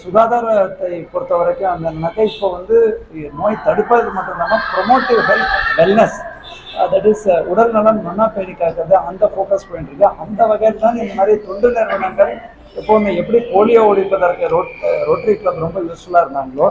சுகாதாரத்தை பொறுத்த வரைக்கும் அந்த நகை இப்போ வந்து நோய் தடுப்பது மட்டும் இல்லாமல் ப்ரொமோட்டிவ் ஹெல்த் வெல்னஸ், தட் இஸ் உடல் நலம் மன்னா பேணி காக்கிறது, அந்த ஃபோக்கஸ் பண்ணிட்டு இருக்கு. அந்த வகையில் தான் இந்த மாதிரி தொண்டு நிறுவனங்கள் எப்போவுமே எப்படி போலியோ ஒழிப்பதற்கு ரோட்டரி கிளப் ரொம்ப யூஸ்ஃபுல்லாக இருந்தாங்களோ,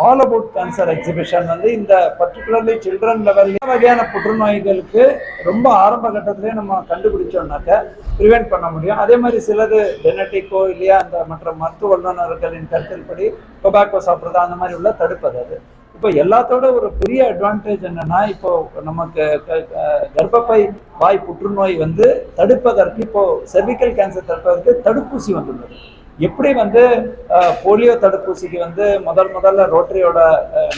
ஆல் அபவுட் கேன்சர் எக்ஸிபிஷன் வந்து இந்த பர்டிகுலர்லி சில்ட்ரன் லெவல்ல வகையான புற்றுநோய்களுக்கு ரொம்ப ஆரம்ப கட்டத்திலே நம்ம கண்டுபிடிச்சோம்னாக்க ப்ரிவென்ட் பண்ண முடியும். அதே மாதிரி சிலது ஜெனட்டிக்கோ இல்லையா அந்த மற்ற மருத்துவ வல்லுநர்களின் கருத்தில் படி டொபாக்கோ சாப்பிட்றது அந்த மாதிரி உள்ள தடுப்பது. அது இப்போ எல்லாத்தோட ஒரு பெரிய அட்வான்டேஜ் என்னன்னா, இப்போ நமக்கு கர்ப்பப்பை வாய் புற்றுநோய் வந்து தடுப்பதற்கு இப்போ செர்விக்கல் கேன்சர் தடுப்பதற்கு தடுப்பூசி வந்துள்ளது. எப்படி வந்து போலியோ தடுப்பூசிக்கு வந்து முதல்ல ரோட்டரியோட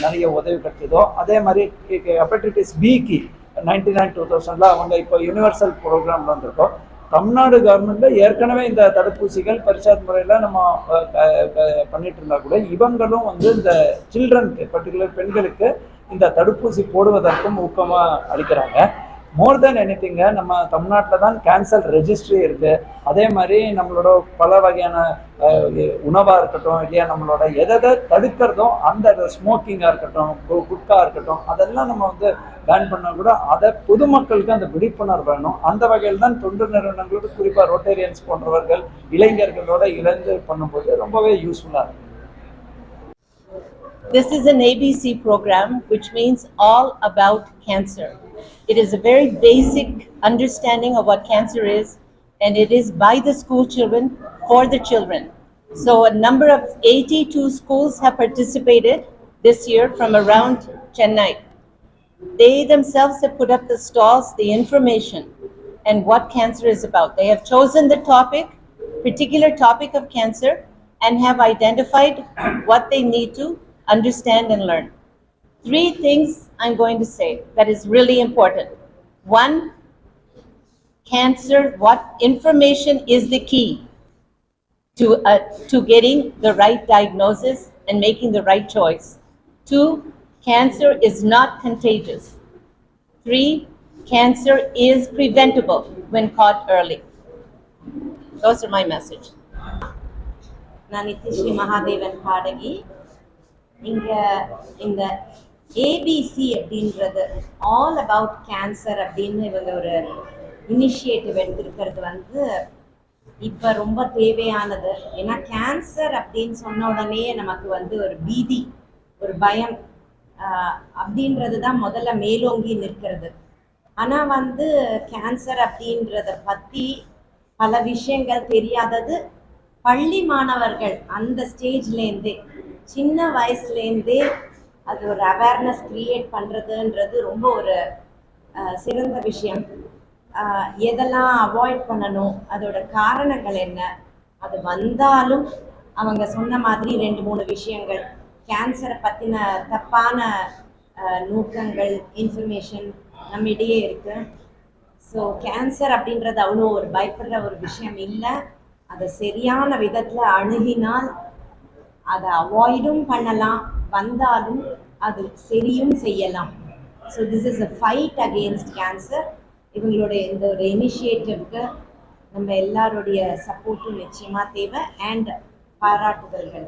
நிறைய உதவி கிடைச்சதோ, அதே மாதிரி ஹெப்படைட்டிஸ் பிக்கு 99-2000 அவங்க இப்போ யூனிவர்சல் ப்ரோக்ராம்ல வந்திருக்கோம். தமிழ்நாடு கவர்மெண்ட்ல ஏற்கனவே இந்த தடுப்பூசிகள் பரிசாத் முறையில் நம்ம பண்ணிட்டு இருந்தா கூட இவங்களும் வந்து இந்த சில்ட்ரனுக்கு பர்டிகுலர் பெண்களுக்கு இந்த தடுப்பூசி போடுவதற்கும் ஊக்கமாக அளிக்கிறாங்க. மோர் தென் எனிதிங்க நம்ம தமிழ்நாட்டில் தான் கேன்சர் ரெஜிஸ்ட்ரி இருக்குது. அதே மாதிரி நம்மளோட பல வகையான உணவாக இருக்கட்டும் இல்லையா, நம்மளோட எதை தடுக்கிறதோ அந்த ஸ்மோக்கிங்காக இருக்கட்டும், குட்கா இருக்கட்டும், அதெல்லாம் நம்ம வந்து பேன் பண்ணால் கூட அதை பொதுமக்களுக்கு அந்த விழிப்புணர்வு வேணும். அந்த வகையில் தான் தொண்டு நிறுவனங்களோடு குறிப்பாக ரோட்டேரியன்ஸ் போன்றவர்கள் இளைஞர்களோட இணைந்து பண்ணும்போது ரொம்பவே யூஸ்ஃபுல்லாக இருக்குது. This is an ABC program, which means all about cancer. It is a very basic understanding of what cancer is, and it is by the school children for the children. So a number of 82 schools have participated this year from around Chennai. They themselves have put up the stalls, the information, and what cancer is about. They have chosen the particular topic of cancer, and have identified what they need to understand and learn. 3 things I'm going to say that is really important. 1, cancer, what information is the key to getting the right diagnosis and making the right choice. 2, cancer is not contagious. 3, cancer is preventable when caught early. Those are my message. நான் நித்யஸ்ரீ மகாதேவன் பாடகி. இந்த ABC அப்படின்றது all about cancer அப்படின்னு இவங்க ஒரு initiative எடுத்திருக்கிறது வந்து இப்போ ரொம்ப தேவையானது. ஏன்னா கேன்சர் அப்படின்னு சொன்ன உடனே நமக்கு வந்து ஒரு பீதி, ஒரு பயம் அப்படின்றது தான் முதல்ல மேலோங்கி நிற்கிறது. ஆனால் வந்து கேன்சர் அப்படின்றத பற்றி பல விஷயங்கள் தெரியாதது பள்ளி மாணவர்கள் அந்த ஸ்டேஜ்லேருந்தே, சின்ன வயசுலேருந்தே அது ஒரு அவேர்னஸ் க்ரியேட் பண்ணுறதுன்றது ரொம்ப ஒரு சிறந்த விஷயம். எதெல்லாம் அவாய்ட் பண்ணணும், அதோட காரணங்கள் என்ன, அது வந்தாலும் அவங்க சொன்ன மாதிரி 2-3 விஷயங்கள், கேன்சரை பற்றின தப்பான நோக்கங்கள், இன்ஃபர்மேஷன் நம்மிடையே இருக்குது. ஸோ கேன்சர் அப்படின்றது அவ்வளோ ஒரு பயப்படுற ஒரு விஷயம் இல்லை. அதை சரியான விதத்தில் அணுகினால் அதை அவாய்டும் பண்ணலாம், வந்தாலும் அது சரியும் செய்யலாம். So this is a fight against cancer. இவங்களுடைய இந்த ஒரு இனிஷியேட்டிவ்க்கு நம்ம எல்லாருடைய சப்போர்ட்டும் நிச்சயமாக தேவை அண்ட் பாராட்டுதல்கள்.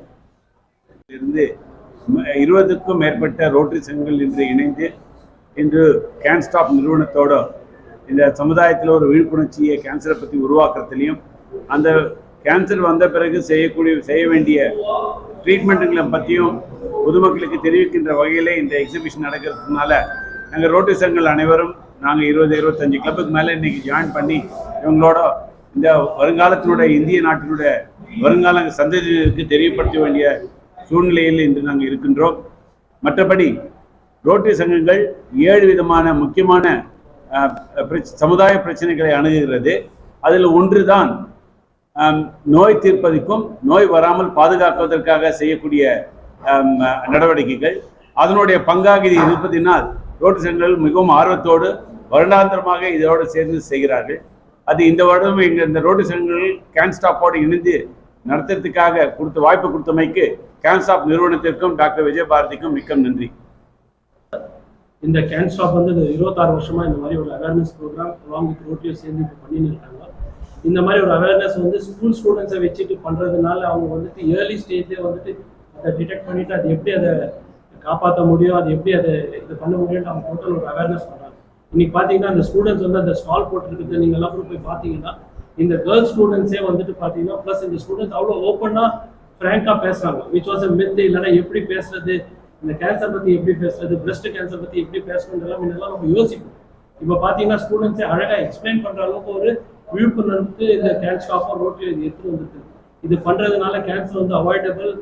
20க்கும் மேற்பட்ட ரோட்டரி சங்கங்கள் இன்று இணைந்து இன்று கேன்ஸ்டாப் நிறுவனத்தோடு இந்த சமுதாயத்தில் ஒரு விழிப்புணர்ச்சியை கேன்சரை பற்றி உருவாக்குறதுலையும், அந்த கேன்சர் வந்த பிறகு செய்ய வேண்டிய ட்ரீட்மெண்ட்டுங்களை பற்றியும் பொதுமக்களுக்கு தெரிவிக்கின்ற வகையிலே இந்த எக்ஸிபிஷன் நடக்கிறதுனால நாங்கள் ரோட்டரி சங்கங்கள் அனைவரும் நாங்கள் 20-25 கிளப்புக்கு மேலே இன்றைக்கி ஜாயின் பண்ணி இவங்களோட இந்த வருங்காலத்தினுடைய இந்திய நாட்டினுடைய வருங்கால சந்ததியினருக்கு தெரியப்படுத்த வேண்டிய சூழ்நிலையில் இன்று நாங்கள் இருக்கின்றோம். மற்றபடி ரோட்டரி சங்கங்கள் 7 விதமான முக்கியமான சமுதாய பிரச்சனைகளை அணுகுகிறது. அதில் ஒன்று தான் நோய் தீர்ப்பதற்கும் நோய் வராமல் பாதுகாப்பதற்காக செய்யக்கூடிய நடவடிக்கைகள். அதனுடைய பங்காக இது இருப்பதினால் ரோட்டரி சங்கங்கள் மிகவும் ஆர்வத்தோடு வருடாந்திரமாக இதோடு சேர்ந்து செய்கிறார்கள். அது இந்த வருடம் இந்த ரோட்டரி சங்கங்கள் கேன்ஸ்டாப்போடு இணைந்து நடத்துறதுக்காக வாய்ப்பு கொடுத்தமைக்கு கேன்ஸ்டாப் நிறுவனத்திற்கும் டாக்டர் விஜயபாரதிக்கும் மிக்க நன்றி. இந்த கேன்ஸ்டாப் வந்து 26 வருஷமாக இந்த மாதிரி ஒரு அவேர்னஸ் ப்ரோக்ராம் லாங் வித் ரோட்டரியும் சேர்ந்து இப்போ பண்ணின்னு இருக்காங்க. இந்த மாதிரி ஒரு அவேர்னஸ் வந்து ஸ்கூல் ஸ்டூடெண்ட்ஸை வச்சுட்டு பண்ணுறதுனால அவங்க வந்துட்டு ஏர்லி ஸ்டேஜ்லேயே வந்துட்டு அதை டிடெக்ட் பண்ணிவிட்டு அது எப்படி அதை காப்பாற்ற முடியும், அது எப்படி அதை இது பண்ண முடியும்னு அவங்க டோட்டல் ஒரு அவேர்னஸ் பண்ணுறாங்க. இன்னைக்கு பார்த்தீங்கன்னா அந்த ஸ்டூடெண்ட்ஸ் வந்து அந்த ஸ்டால் போட்டிருக்குது, நீங்கள் எல்லாம் கூட போய் பார்த்தீங்கன்னா இந்த கேர்ள்ஸ் ஸ்டூடெண்ட்ஸே வந்துட்டு பார்த்தீங்கன்னா ப்ளஸ் இந்த ஸ்டூடெண்ட்ஸ் அவ்வளோ ஓப்பனாக ஃப்ராங்காக பேசுகிறாங்க. Which was a myth. இல்லைன்னா எப்படி பேசுறது, இந்த கேன்சர் பற்றி எப்படி பேசுறது, பிரஸ்ட் கேன்சர் பற்றி எப்படி பேசணுன்றதெல்லாம் முன்னெல்லாம் நம்ம யோசிப்போம். இப்போ பார்த்தீங்கன்னா ஸ்டூடெண்ட்ஸே அழகாக எக்ஸ்பிளைன் பண்ணுற அளவுக்கு ஒரு விழிப்புணர்வுக்கு இந்த கேன்சர் ஸ்டாப்போ ரோட்ரி இது எடுத்துட்டு வந்துருக்கு. இது பண்ணுறதுனால கேன்சர் வந்து அவாய்டபிள்,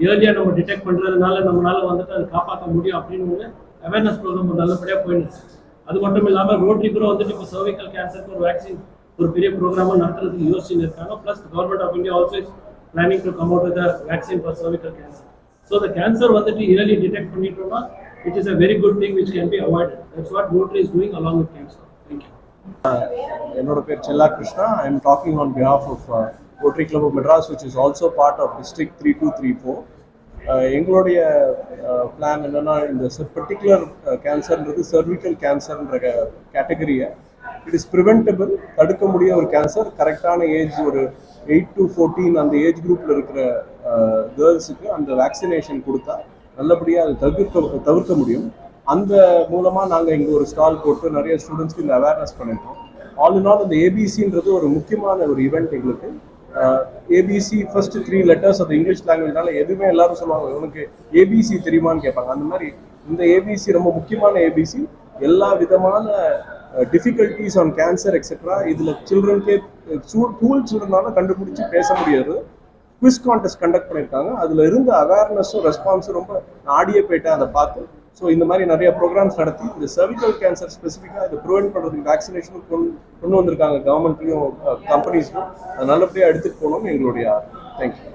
ஏர்லியாக நம்ம டிடெக்ட் பண்ணுறதுனால நம்மளால வந்துட்டு அதை காப்பாற்ற முடியும் அப்படின்னு ஒரு அவேர்னஸ் ப்ரோக்ராம் நல்லபடியாக போயிடுச்சு. அது மட்டும் இல்லாமல் ரோட்ரி கூட வந்துட்டு இப்போ சர்விக்கல் கேன்சருக்கு ஒரு வேக்சின் ஒரு பெரிய ப்ரோக்ராமாக நடத்துறதுக்கு யோசிச்சுன்னு இருக்காங்க. Plus government of India also is planning to come out with the vaccine for cervical cancer. So the cancer வந்துட்டு இயர்லி டிடெக்ட் பண்ணிட்டோம்னா it is a very good thing which can be avoided. That's what Rotary is doing along with cancer. Thank you. என்னோட பேர் Chella Krishna. I am talking on behalf of rotary club of Madras which is also part of district 3234. எங்களுடைய plan என்னன்னா இந்த particular கேன்சர்ன்றது cervical கேன்சர்ன்ற கேட்டகரியை it is preventable, தடுக்க முடிய ஒரு கேன்சர். கரெக்டான ஏஜ் ஒரு 8 to 14 அந்த ஏஜ் குரூப்பில் இருக்கிற கேர்ள்ஸுக்கு அந்த வேக்சினேஷன் கொடுத்தா நல்லபடியாக அதை தவிர்க்க முடியும். அந்த மூலமாக நாங்கள் இங்கே ஒரு ஸ்டால் போட்டு நிறைய ஸ்டூடெண்ட்ஸ்க்கு இந்த அவேர்னஸ் பண்ணியிருக்கோம். ஆல் இன் ஆல் இந்த ஏபிசின்றது ஒரு முக்கியமான ஒரு ஈவெண்ட் எங்களுக்கு. ஏபிசி ஃபர்ஸ்ட் 3 letters அது இங்கிலீஷ் லாங்குவேஜ்னால எதுவுமே எல்லாரும் சொல்லுவாங்க உனக்கு ஏபிசி தெரியுமான்னு கேட்பாங்க. அந்த மாதிரி இந்த ஏபிசி ரொம்ப முக்கியமான ஏபிசி. எல்லா விதமான டிஃபிகல்ட்டிஸ் ஆன் கேன்சர் எக்ஸெட்ரா இதில் சில்ட்ரனுக்கே ஸ்கூல் சில்ட்ரனால கண்டுபிடிச்சி பேச முடியாது. குவிஸ் கான்டெஸ்ட் கண்டக்ட் பண்ணியிருக்காங்க. அதில் இருந்த அவேர்னஸும் ரெஸ்பான்ஸும் ரொம்ப ஆடியே போயிட்டேன் அதை பார்த்து. ஸோ இந்த மாதிரி நிறைய ப்ரோக்ராம்ஸ் நடத்தி இந்த சர்விக்கல் கேன்சர் ஸ்பெசிஃபிக்காக இதை ப்ரிவென்ட் பண்ணுறதுக்கு வேக்சினேஷனும் கொண்டு வந்திருக்காங்க கவர்மெண்ட்லையும் கம்பெனிஸ்லையும். அது நல்லபடியாக எடுத்துகிட்டு போகணும்னு எங்களுடைய தேங்க்யூ.